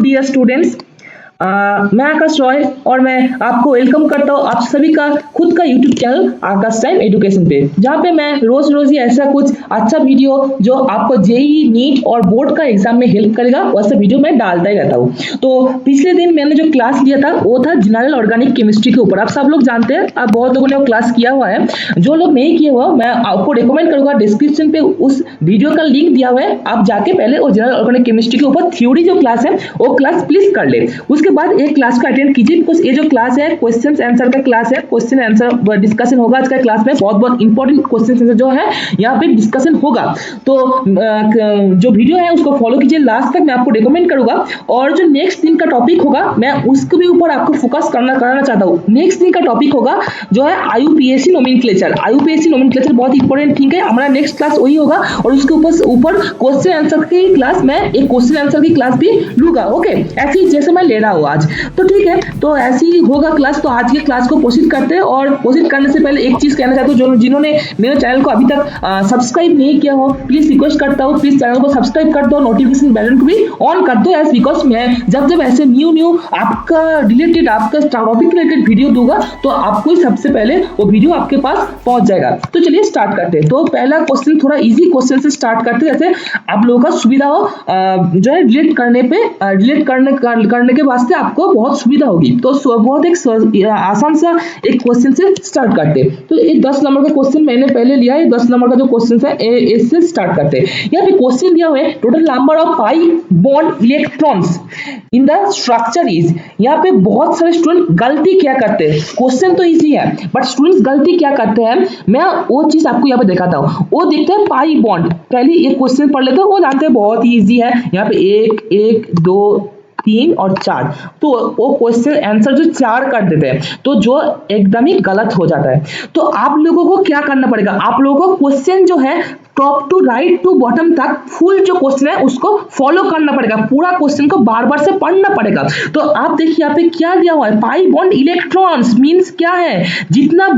Dear students, मैं आकाश रॉय और मैं आपको वेलकम करता हूँ आप सभी का खुद का यूट्यूब चैनल आकाश टाइम एजुकेशन पे, जहाँ पे मैं रोज ही ऐसा कुछ अच्छा वीडियो जो आपको जेईई नीट और बोर्ड का एग्जाम में हेल्प करेगा वैसा वीडियो मैं डालता ही रहता हूँ। तो पिछले दिन मैंने जो क्लास लिया था वो था जनरल ऑर्गेनिक केमिस्ट्री के ऊपर। आप सब लोग जानते हैं, आप बहुत लोगों ने वो क्लास किया हुआ है। जो लोग नहीं किए हुआ मैं आपको रिकमेंड करूंगा, डिस्क्रिप्शन पे उस वीडियो का लिंक दिया हुआ है, आप जाके पहले वो जनरल ऑर्गेनिक केमिस्ट्री के ऊपर थ्योरी जो क्लास है वो क्लास प्लीज कर ले, उसके बाद एक क्लास को अटेंड कीजिए। बिकॉज ये जो क्लास है क्वेश्चन आंसर का क्लास है, क्वेश्चन आंसर डिस्कशन होगा आज का क्लास में, बहुत इंपॉर्टेंट क्वेश्चन आंसर जो है यहाँ पे डिस्कशन होगा। तो जो वीडियो है उसको फॉलो कीजिए लास्ट तक, मैं आपको रिकमेंड करूंगा। और जो नेक्स्ट दिन का टॉपिक होगा मैं उसके भी ऊपर आपको फोकस कराना चाहता हूँ। नेक्स्ट दिन का टॉपिक होगा जो है आईयूपीएससी नोमेनक्लेचर। आईयूपीएससी नोमेनक्लेचर बहुत इंपॉर्टेंट थिंग है, हमारा नेक्स्ट क्लास वही होगा और उसके ऊपर क्वेश्चन आंसर की क्लास, मैं एक क्वेश्चन आंसर की क्लास भी लूंगा। ओके, ऐसे जैसे मैं ले रहा हूँ आज, तो ठीक है, तो ऐसी ही होगा क्लास। तो आज के क्लास को प्रोसीड करते हैं, और प्रोसीड करने से पहले एक चीज कहना चाहता हूँ, जिन्होंने मेरे चैनल को अभी तक सब्सक्राइब नहीं किया हो प्लीज रिक्वेस्ट करता हूँ, प्लीज चैनल को सब्सक्राइब कर दो, नोटिफिकेशन बेल को भी ऑन कर दो, एज बिकॉज मैं जब ऐसे न्यू आपका रिलेटेड आपका टॉपिक रिलेटेड वीडियो दूंगा तो आपको ही सबसे पहले वो वीडियो आपके पास पहुंच जाएगा। तो चलिए स्टार्ट करते हैं। तो पहला क्वेश्चन थोड़ा इजी क्वेश्चन से स्टार्ट करते हैं, जैसे आप लोगों का सुविधा हो जो है रिलेट करने के वास्ते आपको बहुत सुविधा होगी। तो बहुत एक आसान सा एक क्वेश्चन से स्टार्ट करते हैं। तो ये 10 नंबर का क्वेश्चन मैंने पहले लिया है, 10 नंबर का जो क्वेश्चन है इससे स्टार्ट करते हैं। यहाँ पे क्वेश्चन दिया हुआ है total number of pi bond electrons in the structure is. यहाँ पे बहुत सारे स्टूडेंट गलती क्या करते हैं, क्वेश्चन तो इजी है बट स्टूडेंट्स गलती क्या करते हैं, मैं वो चीज आपको यहाँ पे दिखाता हूँ। वो देखते हैं पाई बॉन्ड, पहले ये क्वेश्चन पढ़ लेते हैं, वो जानते हैं बहुत ही इजी है। यहाँ पे 1 1 2 3 और 4, तो वो क्वेश्चन आंसर जो 4 कर देते हैं, तो जो एकदम ही गलत हो जाता है। तो आप लोगों को क्या करना पड़ेगा, आप लोगों को क्वेश्चन जो है top to right to bottom तक फुल जो क्वेश्चन है उसको फॉलो करना पड़ेगा, पूरा क्वेश्चन को बार बार से पढ़ना पड़ेगा। तो आप देखिए यहाँ पे क्या दिया हुआ है, पाई बॉन्ड इलेक्ट्रॉन्स मींस क्या है, जितना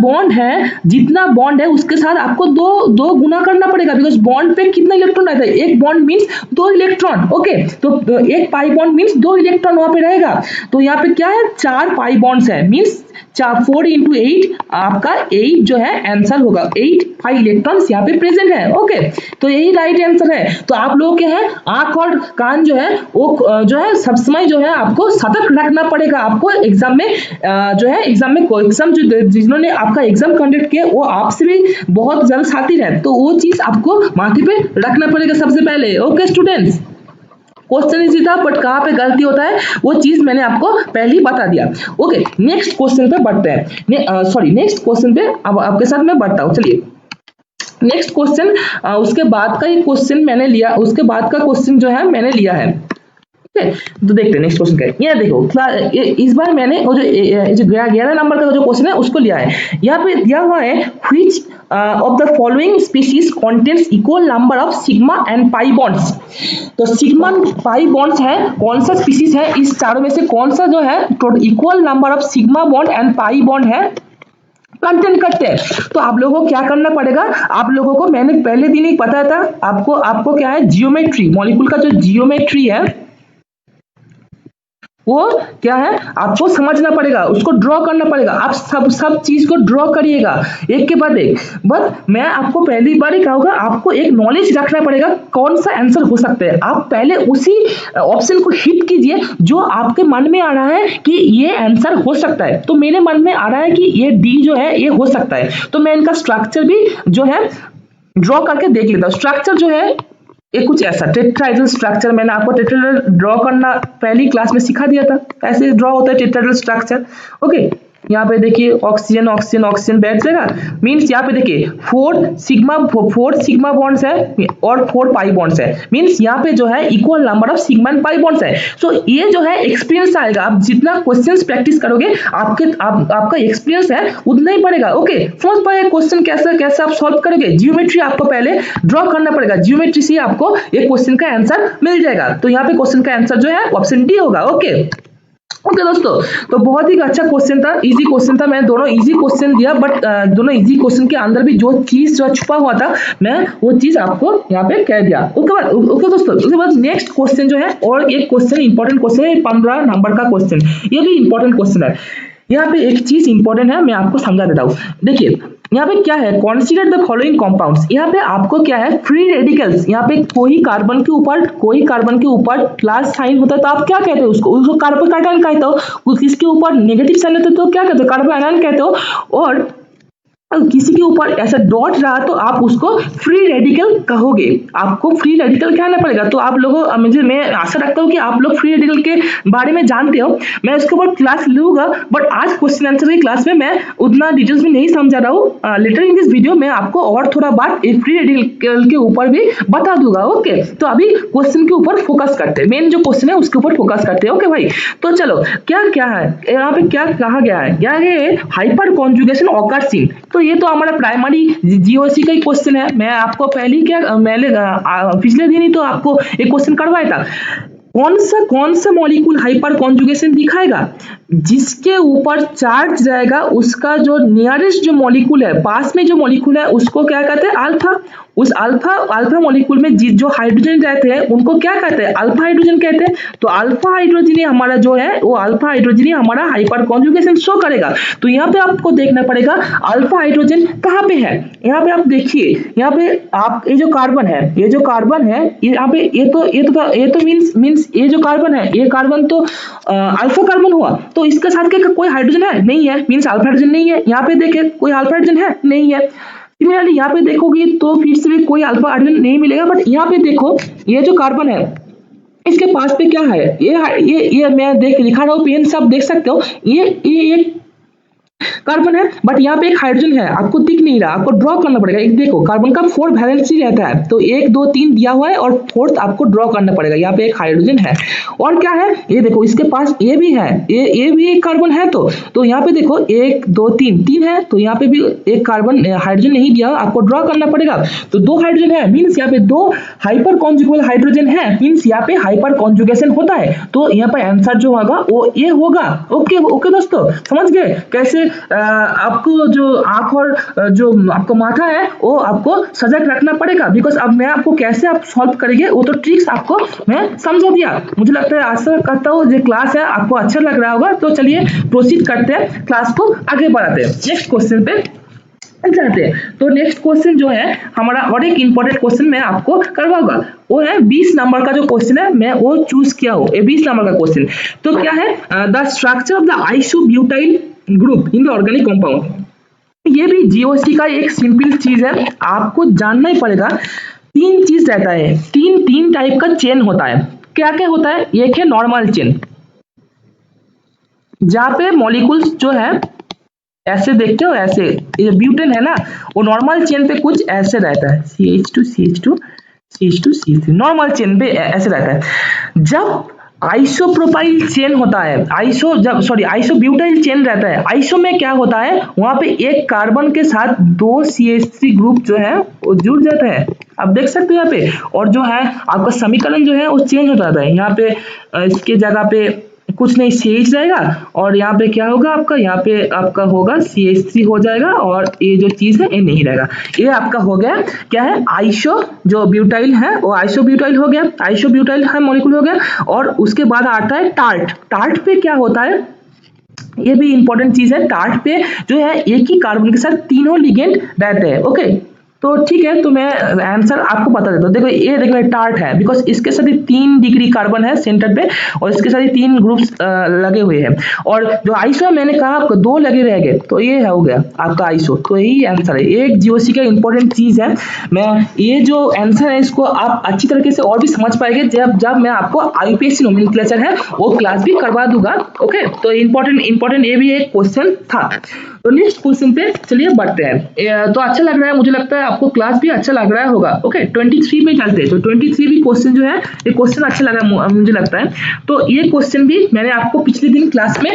बॉन्ड है उसके साथ आपको दो गुना करना पड़ेगा, बिकॉज बॉन्ड पे कितना इलेक्ट्रॉन रहता है, एक बॉन्ड मींस 2 इलेक्ट्रॉन। ओके, तो एक पाई बॉन्ड मींस 2 इलेक्ट्रॉन वहां पे रहेगा। तो यहाँ पे क्या है, 4 पाई बॉन्ड्स है, मींस 4 into 8 आपका 8 जो है आंसर होगा, 8 पाई इलेक्ट्रॉन्स यहाँ पे प्रेजेंट है। ओके, तो यही राइट आंसर है। तो आप लोगों के हैं आंख और कान जो है वो जो है सब समय जो है आपको सतर्क रखना पड़ेगा। आपको एग्जाम में जो है एग्जाम जो जिन्होंने आपका एग्जाम कंडक्ट किया वो आपसे भी बहुत ज्यादा शातिर है, तो वो चीज आपको माथे पे रखना पड़ेगा सबसे पहले। ओके स्टूडेंट्स, क्वेश्चन इजी था बट कहाँ पे गलती होता है वो चीज मैंने आपको पहले ही बता दिया। ओके, नेक्स्ट क्वेश्चन पे बढ़ते हैं, सॉरी नेक्स्ट क्वेश्चन पे अब आपके साथ मैं बढ़ता हूँ। चलिए नेक्स्ट क्वेश्चन, उसके बाद का ये क्वेश्चन मैंने लिया, उसके बाद का क्वेश्चन जो है मैंने लिया है। तो देखते हैं नेक्स्ट क्वेश्चन क्या है। ये देखो इस बार मैंने वो जो 11 नंबर का जो क्वेश्चन है उसको लिया है। यहाँ पे दिया हुआ है which of the following species contains equal number of sigma and pi bonds. तो सिग्मा पाई बॉन्ड्स है, कौन सा स्पीशीज है, इस चारों में से कौन सा जो है equal number of sigma bond and pi bond है कंटेंट करते हैं। तो आप लोगों को क्या करना पड़ेगा, आप लोगों को मैंने पहले दिन ही बताया था, आपको क्या है, जियोमेट्री, मॉलिक्यूल का जो जियोमेट्री है वो क्या है आपको समझना पड़ेगा, उसको ड्रॉ करना पड़ेगा। आप सब चीज को ड्रॉ करिएगा एक के बाद एक। बट मैं आपको पहली बार ही कहूंगा, आपको एक नॉलेज रखना पड़ेगा कौन सा आंसर हो सकता है। आप पहले उसी ऑप्शन को हिट कीजिए जो आपके मन में आ रहा है कि ये आंसर हो सकता है। तो मेरे मन में आ रहा है कि ये डी जो है ये हो सकता है, तो मैं इनका स्ट्रक्चर भी जो है ड्रॉ करके देख लेता हूँ। स्ट्रक्चर जो है ये कुछ ऐसा टेट्राहेड्रल स्ट्रक्चर, मैंने आपको टेट्राहेड्रल ड्रॉ करना पहली क्लास में सिखा दिया था, ऐसे ड्रॉ होता है टेट्राहेड्रल स्ट्रक्चर। ओके, यहाँ पे देखिए ऑक्सीजन ऑक्सीजन ऑक्सीजन बैठ जाएगा, मींस यहाँ पे देखिए 4 सिग्मा बॉन्ड्स है और 4 पाई बॉन्ड्स है, मींस यहाँ पे जो है equal number of sigma and pi bonds है। सो ये जो है एक्सपीरियंस आएगा, आप जितना क्वेश्चंस प्रैक्टिस करोगे आपका एक्सपीरियंस है उतना ही बढ़ेगा। ओके, समझ पाए क्वेश्चन कैसे आप सॉल्व करोगे। जियोमेट्री आपको पहले ड्रॉ करना पड़ेगा, जियोमेट्री से आपको एक क्वेश्चन का आंसर मिल जाएगा। तो यहाँ पे क्वेश्चन का आंसर जो है ऑप्शन डी होगा। ओके, ओके दोस्तों, तो बहुत ही अच्छा क्वेश्चन था, इजी क्वेश्चन था। मैं दोनों इजी क्वेश्चन दिया, बट दोनों इजी क्वेश्चन के अंदर भी जो चीज जो छुपा हुआ था, मैं वो चीज आपको यहाँ पे कह दिया। ओके दोस्तों, उसके बाद नेक्स्ट क्वेश्चन जो है, और एक क्वेश्चन इंपॉर्टेंट क्वेश्चन है, 15 नंबर का क्वेश्चन, ये भी इंपॉर्टेंट क्वेश्चन है। यहाँ पे एक चीज इंपॉर्टेंट है, मैं आपको समझा देता हूँ। देखिए यहाँ पे क्या है, कॉन्सिडर द फॉलोइंग कंपाउंड्स। यहाँ पे आपको क्या है, फ्री रेडिकल्स, यहाँ पे कोई कार्बन के ऊपर प्लस साइन होता है तो आप क्या कहते हो, उसको कार्बन कैटायन कहते हो। किसके ऊपर नेगेटिव साइन होता है तो क्या कहते हो, कार्बन आयन कहते हो। और किसी के ऊपर ऐसा डॉट रहा तो आप उसको फ्री रेडिकल कहोगे, आपको फ्री रेडिकल कहना पड़ेगा। तो आप लोगों मैं आशा रखता हूँ कि आप लोग फ्री रेडिकल के बारे में जानते हो। मैं इसके ऊपर क्लास लूंगा, बट आज क्वेश्चन आंसर की क्लास में मैं उतना डिटेल्स में नहीं समझा रहा हूँ। लेटर इन दिस वीडियो में आपको और थोड़ा बात फ्री रेडिकल के ऊपर भी बता दूंगा। ओके, तो अभी क्वेश्चन के ऊपर फोकस करते हैं, मेन जो क्वेश्चन है उसके ऊपर फोकस करते हैं। ओके भाई, तो चलो क्या क्या है यहाँ पे, क्या कहा गया है, क्या है हाइपर कॉन्जुगेशन ऑकर्स इन। तो ये तो हमारा प्राइमरी जीओसी का ही क्वेश्चन है। मैं आपको पहले क्या मैंने पिछले दिन ही तो आपको एक क्वेश्चन करवाया था। कौन सा मॉलिक्यूल हाइपर कॉन्जुगेशन दिखाएगा, जिसके ऊपर चार्ज रहेगा, उसका जो नियरेस्ट जो मॉलिक्यूल है, पास में जो मॉलिक्यूल है, उसको क्या कहते हैं, अल्फा। उस अल्फा मॉलिक्यूल में जो हाइड्रोजन रहते हैं उनको क्या कहते हैं, अल्फा हाइड्रोजन कहते हैं। तो अल्फा हाइड्रोजन ही हमारा जो है, वो अल्फा हाइड्रोजन ही हमारा हाइपर कॉन्जुगेशन शो करेगा। तो यहाँ पे आपको देखना पड़ेगा अल्फा हाइड्रोजन कहाँ पे है। यहाँ पे आप देखिए, यहाँ पे आप ये जो कार्बन है, ये यहाँ पे ये तो मींस ये जो कार्बन है, ये कार्बन तो अल्फा कार्बन हुआ। तो इसके साथ क्या कोई हाइड्रोजन है, नहीं है, मींस अल्फा हाइड्रोजन नहीं है। यहाँ पे देखे कोई अल्फा हाइड्रोजन है, नहीं है। सिमिलरली यहाँ पे देखोगे तो फिर से भी कोई अल्फा हाइड्रोजन नहीं मिलेगा। बट यहाँ पे देखो, ये जो कार्बन है इसके पास पे क्या है, ये मैं लिखा रहा हूँ, पेन से आप देख सकते हो, ये कार्बन है, बट यहाँ पे एक हाइड्रोजन है, आपको दिख नहीं रहा, आपको ड्रॉ करना पड़ेगा। एक देखो, कार्बन का 4 वैलेंसी रहता है, तो 1 2 3 दिया हुआ है और 4th आपको ड्रॉ करना पड़ेगा। यहाँ पे एक हाइड्रोजन है, और क्या है, ये देखो इसके पास ये भी है, ये भी एक कार्बन है। तो यहाँ पे देखो 1 2 3 है, तो यहाँ पे भी एक कार्बन हाइड्रोजन नहीं दिया, आपको ड्रॉ करना पड़ेगा। तो 2 हाइड्रोजन है, मीन्स यहाँ पे 2 हाइपर कॉन्जुगेबल हाइड्रोजन है, मीन्स यहाँ पे हाइपर कॉन्जुगेशन होता है। तो यहाँ पे आंसर जो होगा वो ये होगा। ओके दोस्तों, समझ गए कैसे आपको जो आंख और जो आपको माथा है वो आपको सजग रखना पड़ेगा। बिकॉज अब मैं आपको कैसे आप सॉल्व करेंगे वो तो ट्रिक्स आपको मैं समझा दिया। मुझे लगता है, आशा करता हूँ जो क्लास है आपको अच्छा लग रहा होगा। तो चलिए प्रोसीड करते हैं, क्लास को आगे बढ़ाते हैं, नेक्स्ट क्वेश्चन पे जाते हैं। तो नेक्स्ट क्वेश्चन जो है हमारा, और एक इंपॉर्टेंट क्वेश्चन मैं आपको करवाऊंगा, वो है 20 नंबर का जो क्वेश्चन है, मैं वो चूज किया हूँ, 20 नंबर का क्वेश्चन। तो क्या है, the structure of the isobutyl group in the organic compound. ये भी जीओसी का एक सिंपल चीज है, आपको जानना ही पड़ेगा। 3 चीज रहता है, तीन टाइप का चेन होता है। क्या क्या होता है, एक है नॉर्मल चेन, जहाँ पे मॉलिक्यूल्स जो है ऐसे देखते हो, ऐसे ये ब्यूटेन है ना, वो नॉर्मल चेन पे कुछ ऐसे रहता है, CH2 CH2 CH2 CH3, normal chain पे ऐसे रहता है। जब आइसोप्रोपाइल चेन होता है, आइसोब्यूटाइल चेन रहता है, आइसो में क्या होता है, वहां पे एक कार्बन के साथ 2 CH3 ग्रुप जो है वो जुड़ जाते हैं, आप देख सकते हो यहाँ पे। और जो है आपका समीकरण जो है वो चेंज हो जाता है। यहाँ पे इसके जगह पे कुछ नहीं CH रहेगा, और यहाँ पे क्या होगा आपका, यहाँ पे आपका होगा CH3 हो जाएगा, और ये जो चीज है ये नहीं रहेगा। ये आपका हो गया क्या है, आइसो जो ब्यूटाइल है वो आइसोब्यूटाइल हो गया, आइसोब्यूटाइल है मॉलिक्यूल हो गया। और उसके बाद आता है टार्ट पे क्या होता है, ये भी इंपॉर्टेंट चीज है। टार्ट पे जो है एक ही कार्बन के साथ तीनों लिगेंड रहते हैं। ओके, तो ठीक है, तो मैं आंसर आपको बता देता हूँ। देखो ये देखो टार्ट है, बिकॉज इसके साथ 3 डिग्री कार्बन है सेंटर पे, और इसके साथ 3 ग्रुप्स लगे हुए हैं। और जो आइसो मैंने कहा आपको 2 लगे रह गए, तो ये हो गया आपका आइसो। तो यही आंसर है, एक जीओसी का इंपॉर्टेंट चीज है। मैं ये जो आंसर है इसको आप अच्छी तरीके से और भी समझ पाएंगे जब मैं आपको आईपीएससी नोमेनक्लेचर है वो क्लास भी करवा दूंगा। ओके, तो इंपॉर्टेंट ये भी एक क्वेश्चन था। तो नेक्स्ट क्वेश्चन पे चलिए बढ़ते हैं। तो अच्छा लग रहा है, मुझे लगता है आपको क्लास भी अच्छा लग रहा होगा। ओके, 23 पे चलते हैं। तो 23 भी क्वेश्चन जो है, ये क्वेश्चन अच्छा लगा मुझे लगता है। तो ये क्वेश्चन भी मैंने आपको पिछले दिन क्लास में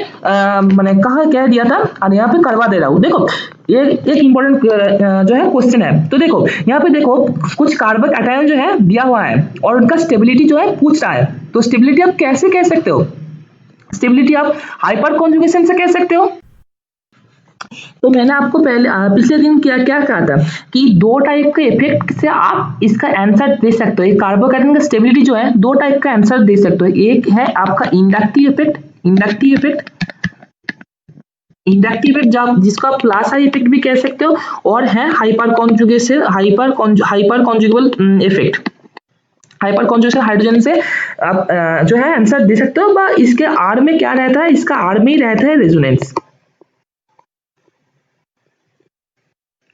मैंने कह दिया था, और यहाँ पे करवा दे रहा हूँ। देखो ये एक इंपॉर्टेंट जो है क्वेश्चन है। तो देखो यहाँ पे देखो कुछ कार्बन कैटायन जो है दिया हुआ है, और उनका स्टेबिलिटी जो है पूछ रहा है। तो स्टेबिलिटी आप कैसे कह सकते हो, स्टेबिलिटी आप हाइपर कॉन्जुगेशन से कह सकते हो। तो मैंने आपको पहले पिछले दिन क्या क्या कहा था कि दो टाइप के इफेक्ट से आप इसका आंसर दे सकते हो। कार्बोकैटायन का स्टेबिलिटी जो है दो टाइप का आंसर दे सकते हो, एक है आपका इंडक्टिव इफेक्ट, जिसको आप प्लस आई इफेक्ट भी कह सकते हो, और है hyper conjugation hyper conjugable effect. Hyper conjugation hydrogen से आप जो है आंसर दे सकते हो, इसके आड़ में क्या रहता है, इसका आड़ में ही रहता है रेजोनेंस।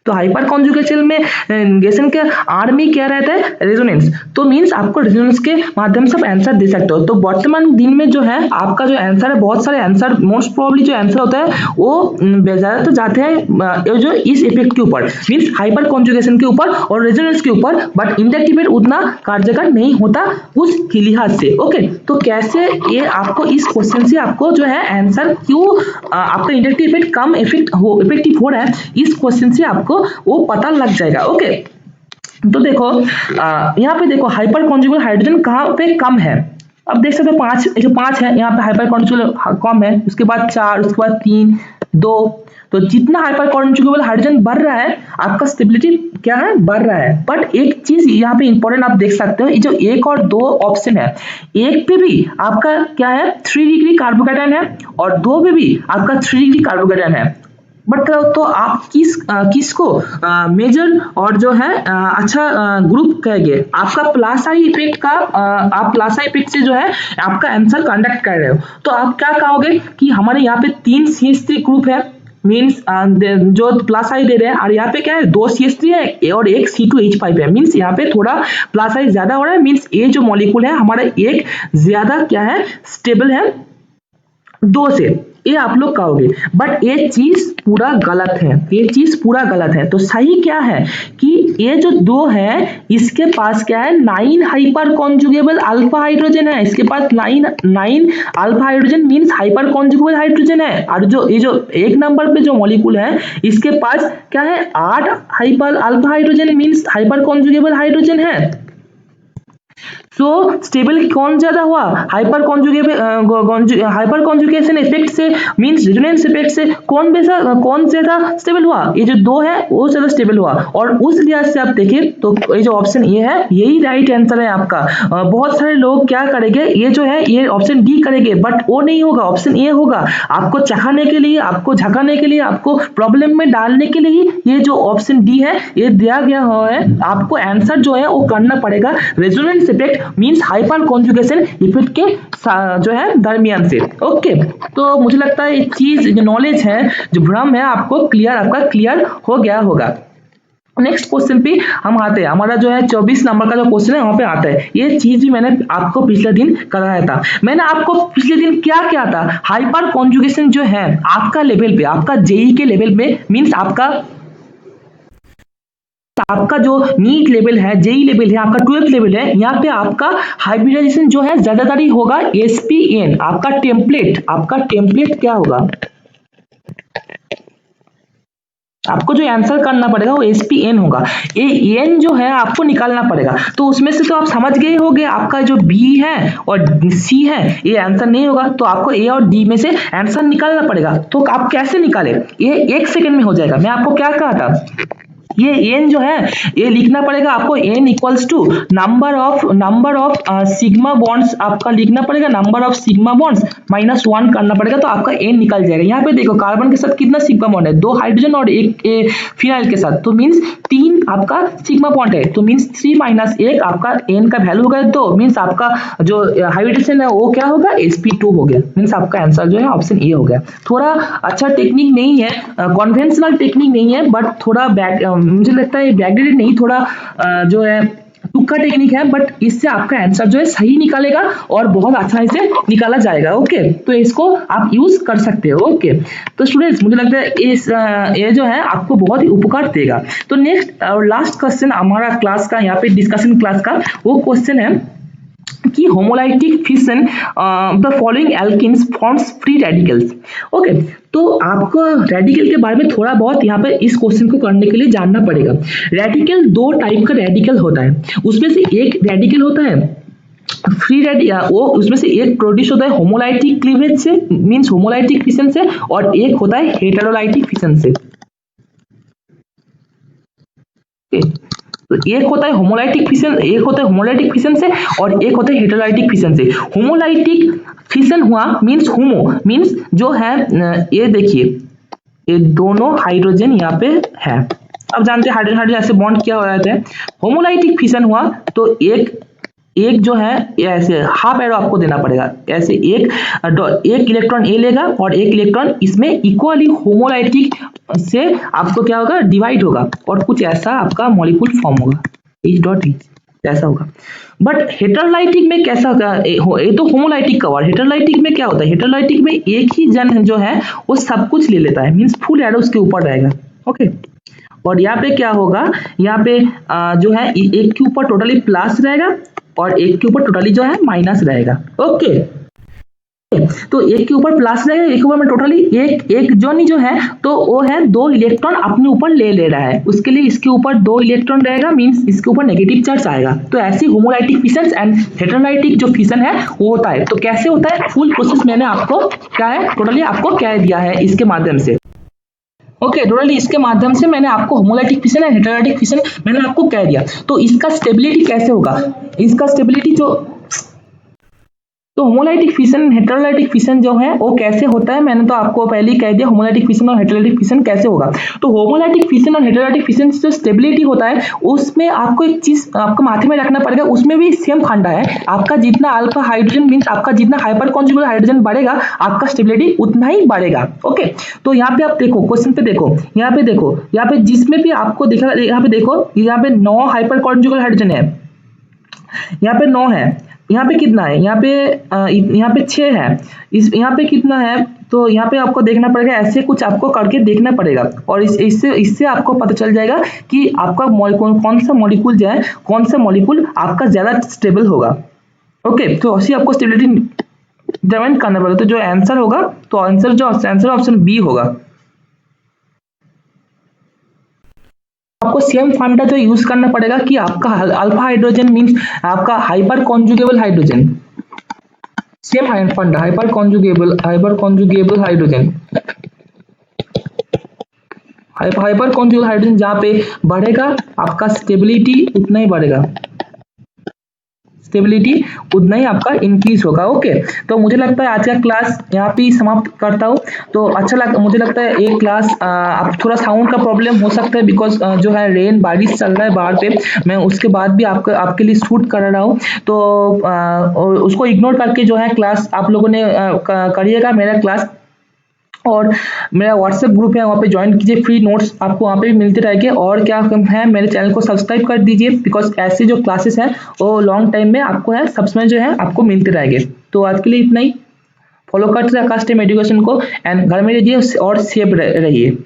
तो हाइपर कॉन्जुगेशन में गेशन के आड़ में क्या रहता है, रेजोनेंस। तो मींस आपको रेजोनेंस के माध्यम से आंसर दे सकते हो। तो वर्तमान दिन में जो है आपका जो आंसर है, बहुत सारे आंसर मोस्ट प्रोबेबली जो आंसर होता है वो ज्यादातर जाते हैं जो इस इफेक्ट के ऊपर, मींस हाइपर कॉन्जुगेशन के ऊपर और रेजोनेंस के ऊपर, बट इंडक्टिव इफेक्ट उतना कार्यकर नहीं होता उस लिहाज से। ओके, तो कैसे ये आपको इस क्वेश्चन से आपको जो है आंसर क्यों आपका इंडक्टिव इफेक्ट कम इफेक्टिव हो रहा है, इस क्वेश्चन से आपको वो पता लग जाएगा। ओके, तो देखो यहाँ पे देखो हाइपर कॉन्जुगेबल हाइड्रोजन कहाँ पे कम है। अब देख सकते हो 5, जो 5 है यहाँ पे हाइपर कॉन्जुगेबल कम है, उसके बाद 4, उसके बाद 3, 2। तो जितना हाइपर कॉन्जुगेबल हाइड्रोजन बढ़ रहा है आपका स्टेबिलिटी क्या है, बढ़ रहा है। बट एक चीज यहाँ पे इंपॉर्टेंट आप देख सकते हो, ये जो 1 और 2 ऑप्शन है, एक पे भी आपका क्या है 3 डिग्री कार्बोकैटायन है और 2 पे भी आपका 3 डिग्री कार्बोकैटायन है। बट तो आप किसको मेजर और जो है अच्छा ग्रुप कहेंगे, आपका प्लस आई इफेक्ट का आप प्लस आई इफेक्ट से जो है आपका आंसर कंडक्ट कर रहे हो, तो आप क्या कहोगे कि हमारे यहाँ पे 3 CH3 ग्रुप है, मीन्स जो प्लस आई दे रहे हैं, और यहाँ पे क्या है 2 CH3 है और एक C2H5 है, मीन्स यहाँ पे थोड़ा प्लस आई ज्यादा हो रहा है, मीन्स ये जो मॉलिक्यूल है हमारा एक ज्यादा क्या है स्टेबल है 2 से, ये आप लोग कहोगे। बट ये चीज पूरा गलत है, ये चीज पूरा गलत है। तो सही क्या है कि ये जो 2 है इसके पास क्या है 9 हाइपर कॉन्जुगेबल अल्फा हाइड्रोजन है, इसके पास 9 alpha hydrogen means hyper conjugable hydrogen है। और जो ये जो 1 नंबर पे जो मॉलिक्यूल है इसके पास क्या है 8 hyper alpha hydrogen means hyper conjugable hydrogen है। सो स्टेबल कौन ज्यादा हुआ, हाइपर कॉन्जुगेशन इफेक्ट से मींस रेजोनेंस इफेक्ट से कौन ज्यादा स्टेबल हुआ, ये जो 2 है वो ज्यादा स्टेबल हुआ। और उस लिहाज से आप देखें तो ये जो ऑप्शन ए है यही राइट आंसर है आपका। बहुत सारे लोग क्या करेंगे, ये जो है ये ऑप्शन डी करेंगे, बट वो नहीं होगा, ऑप्शन ए होगा। आपको चखाने के लिए, आपको झकाने के लिए, आपको प्रॉब्लम में डालने के लिए ये जो ऑप्शन डी है ये दिया गया है। आपको आंसर जो है वो करना पड़ेगा resonance effect means hyper conjugation effect के जो है दरमियान से। ओके, तो मुझे लगता है ये चीज जो नॉलेज है, जो भ्रम है आपको आपका क्लियर हो गया होगा। नेक्स्ट क्वेश्चन पे हम आते हैं, हमारा जो है 24 नंबर का जो क्वेश्चन है वहां पे आता है। ये चीज भी मैंने आपको पिछले दिन कराया था। मैंने आपको पिछले दिन क्या था, हाइपर कॉन्जुगेशन जो है आपका लेवल पे, आपका जेई के लेवल पे मींस आपका जो नीट लेवल है, जेई लेवल है, आपका 12th लेवल है, यहाँ पे आपका हाइब्रिडाइजेशन जो है ज्यादातर ही होगा SPN। आपका टेम्पलेट क्या होगा, आपको जो आंसर करना पड़ेगा वो SPN होगा। ये एन जो है आपको निकालना पड़ेगा। तो उसमें से तो आप समझ गए होंगे आपका जो बी है और सी है ये आंसर नहीं होगा, तो आपको ए और डी में से आंसर निकालना पड़ेगा। तो आप कैसे निकाले, ये 1 सेकंड में हो जाएगा। मैं आपको क्या कहा था, ये एन जो है ये लिखना पड़ेगा आपको, N equals to number of sigma bonds आपका लिखना पड़ेगा, नंबर ऑफ सिग्मा बॉन्ड्स -1 करना पड़ेगा, तो आपका एन निकल जाएगा। यहाँ पे देखो कार्बन के साथ कितना सिग्मा बॉन्ड है, 2 हाइड्रोजन और एक फिनाइल के साथ, तो मींस 3 आपका सिग्मा बॉन्ड है, तो मींस 3 - 1 आपका एन का वैल्यू होगा, तो मींस आपका जो हाइब्रिडेशन है वो क्या होगा sp2 हो गया, मींस आपका आंसर जो है ऑप्शन ए हो गया। थोड़ा अच्छा टेक्निक नहीं है, कन्वेंशनल टेक्निक नहीं है, बट थोड़ा मुझे लगता है बैकडेटेड नहीं, थोड़ा जो है तुक्का टेक्निक है, बट इससे आपका आंसर जो है सही निकालेगा और बहुत आसानी से निकाला जाएगा। ओके, तो इसको आप यूज कर सकते हो। ओके, तो स्टूडेंट्स मुझे लगता है ये जो है आपको बहुत ही उपकार देगा। तो नेक्स्ट और लास्ट क्वेश्चन हमारा क्लास का, यहाँ पे डिस्कशन क्लास का वो क्वेश्चन है कि homolytic fission the following alkenes forms free radicals. Okay, तो आपको रेडिकल के बारे में थोड़ा बहुत यहाँ पे इस क्वेश्चन को करने के लिए जानना पड़ेगा। रेडिकल 2 टाइप का रेडिकल होता है, उसमें से एक रेडिकल होता है फ्री रेडिकल वो उसमें से एक प्रोड्यूस होता है होमोलाइटिक क्लीवेज से, मींस होमोलाइटिक फिशन से, और एक होता है हेटेरोलाइटिक फिशन से। तो एक होता है होमोलाइटिक फिशन, एक होता है होमोलाइटिक फिशन से, और एक होता है हेटेरोलाइटिक फिशन से। होमोलाइटिक फिशन हुआ मींस होमो मींस जो है ये देखिए ये दोनों हाइड्रोजन यहाँ पे है। अब जानते हैं हाइड्रोजन हाइड्रोजन ऐसे बॉन्ड क्या हो जाते हैं। होमोलाइटिक फिशन हुआ तो एक जो है ऐसे हाफ एरो आपको देना पड़ेगा, ऐसे एक इलेक्ट्रॉन ए लेगा और एक इलेक्ट्रॉन इसमें इक्वली होमोलाइटिक से आपको क्या होगा डिवाइड होगा और कुछ ऐसा आपका मॉलिक्यूल फॉर्म होगा ऐसा होगा। बट हेटेरोलाइटिक में कैसा होगा, ये तो होमोलाइटिक का हुआ। हेटेरोलाइटिक में क्या होता है, हेटेरोलाइटिक में एक ही जन जो है वो सब कुछ ले लेता है, मींस फुल एरो उसके ऊपर रहेगा। ओके, और यहाँ पे क्या होगा, यहाँ पे जो है एक के ऊपर टोटली प्लस रहेगा और एक के ऊपर टोटली जो है माइनस रहेगा। ओके, तो एक के ऊपर प्लस रहेगा, एक के ऊपर में टोटली एक जोन जो है तो वो है 2 इलेक्ट्रॉन अपने ऊपर ले रहा है, उसके लिए इसके ऊपर 2 इलेक्ट्रॉन रहेगा, मींस इसके ऊपर नेगेटिव चार्ज आएगा। तो ऐसी होमोलाइटिक फिशन एंड हेटेरोलाइटिक जो फिशन है वो होता है। तो कैसे होता है फुल प्रोसेस मैंने आपको क्या है टोटली आपको कह दिया है इसके माध्यम से। ओके, टोटली इसके माध्यम से मैंने आपको होमोलाइटिक फिशन एंड हेटेरोलाइटिक फिशन मैंने आपको कह दिया। तो इसका स्टेबिलिटी कैसे होगा, इसका स्टेबिलिटी तो होमोलाइटिक फिशन हेटेरोलाइटिक फिशन जो है वो कैसे होता है मैंने तो आपको पहले ही कह दिया होमोलाइटिक फिशन और हेटेरोलाइटिक फिशन कैसे होगा। तो होमोलाइटिक फिशन और हेटेरोलाइटिक फिशन जो स्टेबिलिटी होता है उसमें आपको एक चीज आपको माथे में रखना पड़ेगा, उसमें भी सेम फंडा है। आपका जितना अल्फा हाइड्रोजन मींस आपका जितना हाइपर कॉन्जुगेट हाइड्रोजन बढ़ेगा आपका स्टेबिलिटी उतना ही बढ़ेगा। ओके, तो यहाँ पे आप देखो क्वेश्चन पे देखो, यहाँ पे देखो, यहाँ पे जिसमें भी आपको देखा यहाँ पे देखो यहाँ पे 9 हाइपर कॉन्जुगेट हाइड्रोजन है, यहाँ पे 9 है, यहाँ पे कितना है, यहाँ पे 6 है, यहाँ पे कितना है। तो यहाँ पे आपको देखना पड़ेगा, ऐसे कुछ आपको करके देखना पड़ेगा और इससे आपको पता चल जाएगा कि आपका कौन सा मॉलिक्यूल जो है कौन सा मॉलिक्यूल आपका ज्यादा स्टेबल होगा। ओके, तो ऐसे आपको स्टेबिलिटी डिटरमाइन करना पड़ेगा। तो जो आंसर होगा तो आंसर ऑप्शन बी होगा। आपको सेम फंडा जो यूज करना पड़ेगा कि आपका अल्फा हाइड्रोजन मींस आपका हाइपर कॉन्जुगेबल हाइड्रोजन, सेम फंडा hyper conjugable hydrogen, hyper conjugable hydrogen जहां पे बढ़ेगा आपका स्टेबिलिटी उतना ही बढ़ेगा, स्टेबिलिटी उतना ही आपका इंक्रीज होगा। ओके, तो मुझे लगता है आज का क्लास यहाँ पे समाप्त करता हूँ। तो मुझे लगता है एक क्लास आप थोड़ा साउंड का प्रॉब्लम हो सकता है बिकॉज जो है रेन बारिश चल रहा है बाहर पे, मैं उसके बाद भी आपके लिए शूट कर रहा हूँ। तो उसको इग्नोर करके जो है क्लास आप लोगों ने करिएगा मेरा क्लास, और मेरा व्हाट्सएप ग्रुप है वहाँ पे ज्वाइन कीजिए, फ्री नोट्स आपको वहाँ पे भी मिलते रहेंगे। और क्या है मेरे चैनल को सब्सक्राइब कर दीजिए बिकॉज ऐसे जो क्लासेस हैं वो लॉन्ग टाइम में आपको है सब समय जो है आपको मिलते रहेंगे। तो आज के लिए इतना ही, फॉलो करते रहिए आकाश टीम एजुकेशन को एंड घर में रहिए और सेफ रहिए।